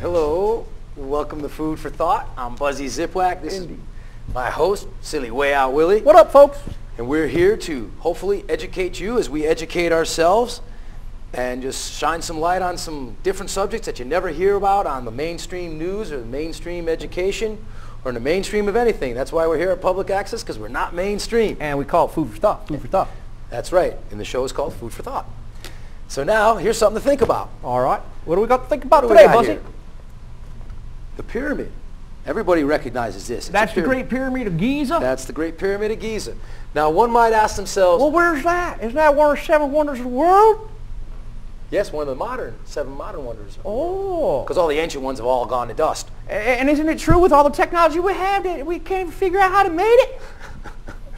Hello, welcome to Food for Thought. I'm Buzzy Zipwak. This is my host, Psilly Way Out Willy. What up, folks? And we're here to hopefully educate you as we educate ourselves and just shine some light on some different subjects that you never hear about on the mainstream news or the mainstream education or in the mainstream of anything. That's why we're here at Public Access, because we're not mainstream. And we call it Food for Thought. Food for Thought. That's right. And the show is called Food for Thought. So now, here's something to think about. All right. What do we got to think about today, Buzzy? The pyramid. Everybody recognizes this. That's the Great Pyramid of Giza? That's the Great Pyramid of Giza. Now, one might ask themselves... Well, where's that? Isn't that one of the 7 wonders of the world? Yes, one of the 7 modern wonders. Oh. Because all the ancient ones have all gone to dust. And isn't it true with all the technology we have that we can't even figure out how to make it?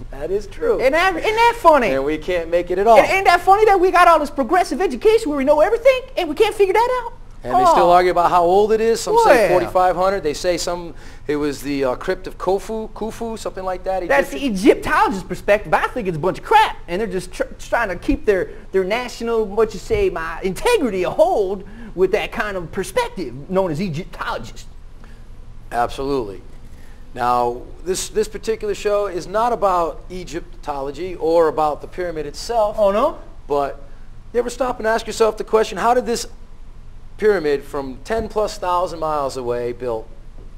That is true. Isn't that funny? And we can't make it at all. Ain't that funny that we got all this progressive education where we know everything and we can't figure that out? And they still argue about how old it is. Some say Well. 4,500. They say it was the crypt of Khufu, something like that. That's the Egyptologist perspective. I think it's a bunch of crap, and they're just trying to keep their national, integrity a hold with that kind of perspective known as Egyptologist. Absolutely. Now, this particular show is not about Egyptology or about the pyramid itself. Oh, no? But you ever stop and ask yourself the question, how did this pyramid from 10,000+ miles away, built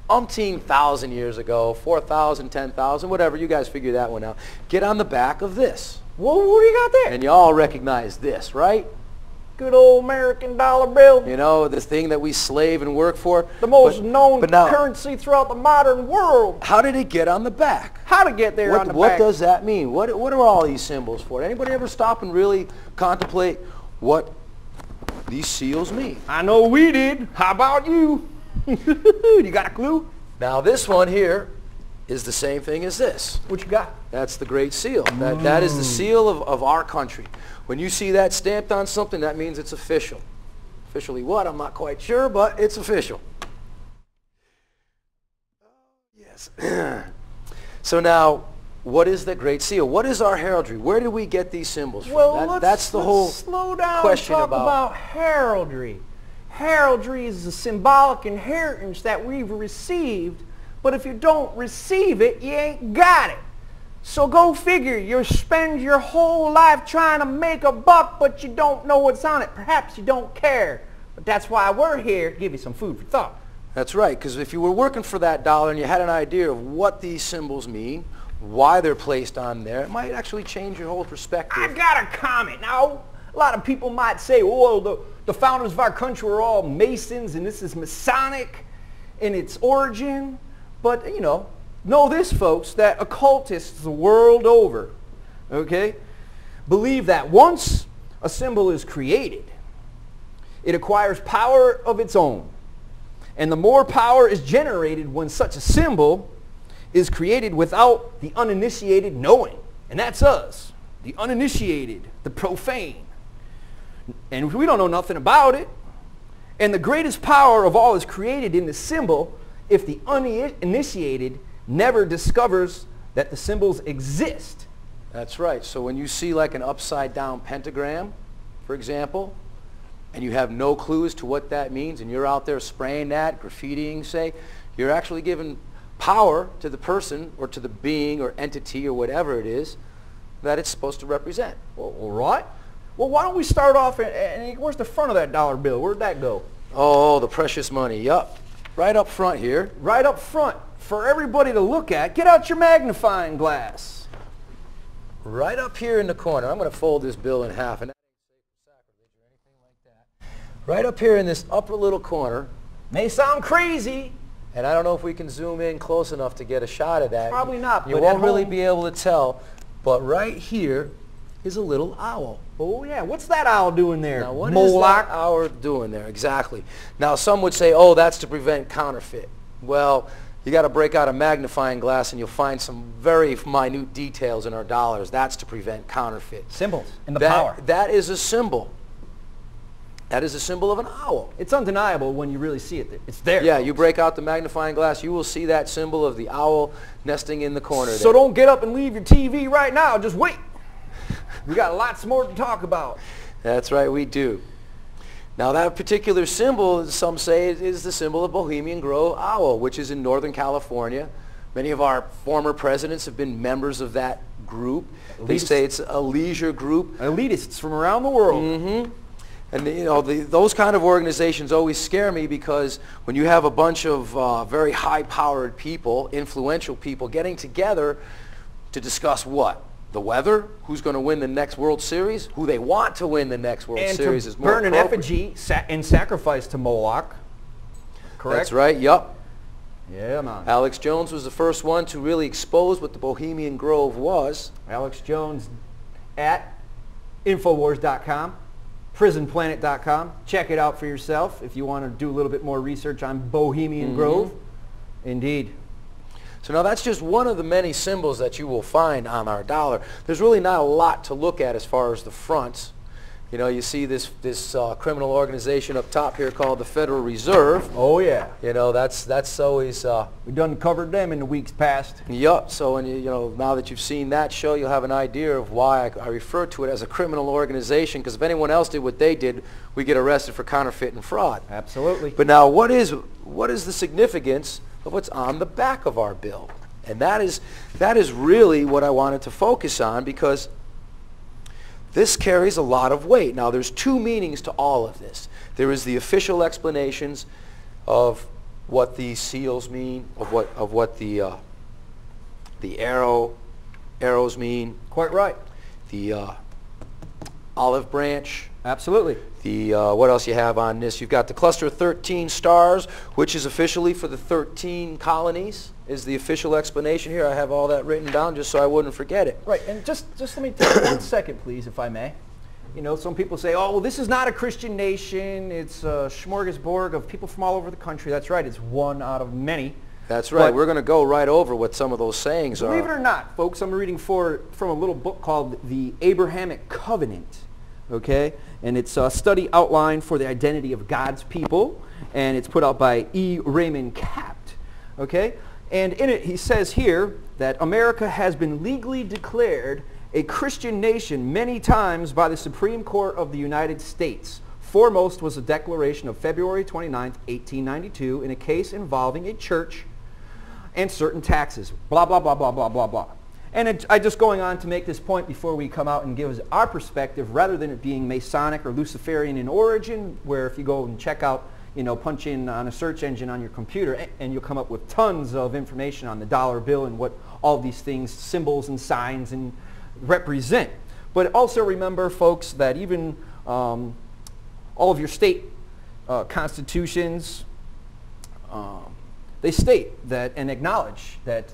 umpteen thousand years ago, 4,000, 10,000, whatever, you guys figure that one out, get on the back of this? Well, what do you got there? And you all recognize this, right? Good old American dollar bill. You know, the thing that we slave and work for. The most known currency throughout the modern world. How did it get on the back? How to get there on the back? What does that mean? What are all these symbols for? Anybody ever stop and really contemplate what these seals mean? I know we did. How about you? You got a clue? Now this one here is the same thing as this. What you got? That's the Great Seal. That is the seal of our country. When you see that stamped on something, that means it's official. Officially what? I'm not quite sure, but it's official. Yes. So now, what is the Great Seal? What is our heraldry? Where did we get these symbols from? Well, that's the whole slow down question and talk about heraldry. Heraldry is a symbolic inheritance that we've received, but if you don't receive it, you ain't got it. So go figure, you spend your whole life trying to make a buck, but you don't know what's on it. Perhaps you don't care. But that's why we're here, to give you some food for thought. That's right, because if you were working for that dollar and you had an idea of what these symbols mean, why they're placed on there, it might actually change your whole perspective. I got a comment. Now, a lot of people might say, oh, the founders of our country were all Masons and this is Masonic in its origin. But, know this, folks, that occultists the world over, okay, believe that once a symbol is created, it acquires power of its own. And the more power is generated when such a symbol is created without the uninitiated knowing. And that's us, the uninitiated, the profane. And we don't know nothing about it. And the greatest power of all is created in the symbol if the uninitiated never discovers that the symbols exist. That's right. So when you see like an upside down pentagram, for example, and you have no clue as to what that means, and you're out there spraying that, graffitiing, say, you're actually giving power to the person or to the being or entity or whatever it is that it's supposed to represent. Well, all right. Well, why don't we start off, and where's the front of that dollar bill? Where'd that go? Oh, the precious money. Yup. Right up front here. Right up front for everybody to look at. Get out your magnifying glass. Right up here in the corner. I'm going to fold this bill in half. And that ain't sacrilege or anything like that. Right up here in this upper little corner. May sound crazy. And I don't know if we can zoom in close enough to get a shot of that. Probably not. You won't really be able to tell. But right here is a little owl. Oh, yeah. What's that owl doing there? Now, what is that owl doing there? Exactly. Now, some would say, oh, that's to prevent counterfeit. Well, you got to break out a magnifying glass and you'll find some very minute details in our dollars. That's to prevent counterfeit. Symbols and the power. That is a symbol. That is a symbol of an owl. It's undeniable when you really see it. It's there. Yeah, you break out the magnifying glass, you will see that symbol of the owl nesting in the corner there. So don't get up and leave your TV right now. Just wait. We got lots more to talk about. That's right, we do. Now that particular symbol, some say, is the symbol of Bohemian Grove Owl, which is in Northern California. Many of our former presidents have been members of that group. They say it's a leisure group. Elitists from around the world. Mm-hmm. And you know, those kind of organizations always scare me, because when you have a bunch of very high-powered people, influential people, getting together to discuss what? The weather, who's going to win the next World Series, who they want to win the next World Series is more burn an effigy and sacrifice to Moloch. Correct? That's right, yup. Yeah, man. Alex Jones was the first one to really expose what the Bohemian Grove was. Alex Jones at Infowars.com, PrisonPlanet.com. Check it out for yourself if you want to do a little bit more research on Bohemian Grove. Indeed. So now that's just one of the many symbols that you will find on our dollar. There's really not a lot to look at as far as the fronts. You know, you see this criminal organization up top here called the Federal Reserve. Oh yeah. You know, that's always. We done covered them in the weeks past. Yup. So when you know, now that you've seen that show, you'll have an idea of why I refer to it as a criminal organization. Because if anyone else did what they did, we get arrested for counterfeit and fraud. Absolutely. But now, what is the significance of what's on the back of our bill? And that is really what I wanted to focus on, because this carries a lot of weight. Now, there's two meanings to all of this. There is the official explanations of what these seals mean, of what the arrows mean. Quite right. The olive branch. Absolutely. The what else you have on this? You've got the cluster of 13 stars, which is officially for the 13 colonies, is the official explanation here. I have all that written down just so I wouldn't forget it. Right, and just let me take 1 second, please, if I may. You know, some people say, oh, well, this is not a Christian nation. It's a smorgasbord of people from all over the country. That's right. It's one out of many. That's right. We're going to go right over what some of those sayings are. Believe it or not, folks, I'm reading from a little book called The Abrahamic Covenant. Okay, and it's a study outline for the identity of God's people, and it's put out by E. Raymond Capt. Okay, and in it he says here that America has been legally declared a Christian nation many times by the Supreme Court of the United States. Foremost was a declaration of February 29, 1892, in a case involving a church and certain taxes. Blah, blah, blah, blah, blah, blah, blah. And I just going on to make this point before we come out and give us our perspective, rather than it being Masonic or Luciferian in origin, where if you go and check out, you know, punch in on a search engine on your computer, and you'll come up with tons of information on the dollar bill and what all these things, symbols and signs, and represent. But also remember, folks, that even all of your state constitutions, they state that and acknowledge that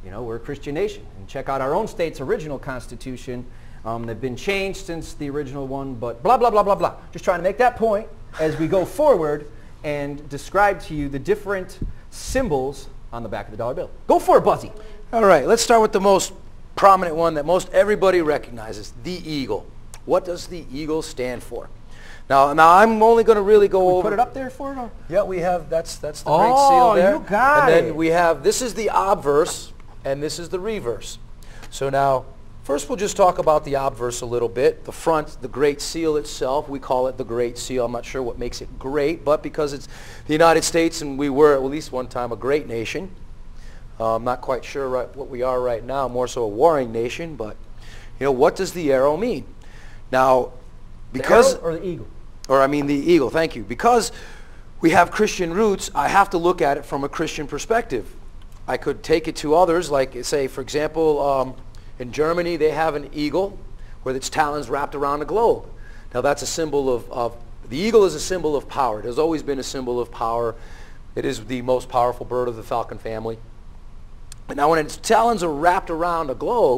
you know, we're a Christian nation. And check out our own state's original constitution. They've been changed since the original one, but blah, blah, blah, blah, blah. Just trying to make that point as we go forward and describe to you the different symbols on the back of the dollar bill. Go for it, Buzzy. All right, let's start with the most prominent one that most everybody recognizes, the eagle. What does the eagle stand for? Now I'm only going to really go over. Put it up there for it? Yeah, we have, that's the great seal there. Oh, you got it. And then we have, this is the obverse, and this is the reverse. So now, first we'll just talk about the obverse a little bit. The front, the Great Seal itself, we call it the Great Seal. I'm not sure what makes it great, but because it's the United States and we were at least one time a great nation. I'm not quite sure what we are right now, more so a warring nation, but you know, what does the arrow mean? Now, because... The arrow or the eagle? Or I mean the eagle, thank you. Because we have Christian roots, I have to look at it from a Christian perspective. I could take it to others, like say, for example, in Germany they have an eagle with its talons wrapped around a globe. Now that's a symbol of the eagle is a symbol of power. It has always been a symbol of power. It is the most powerful bird of the falcon family. But now when its talons are wrapped around a globe,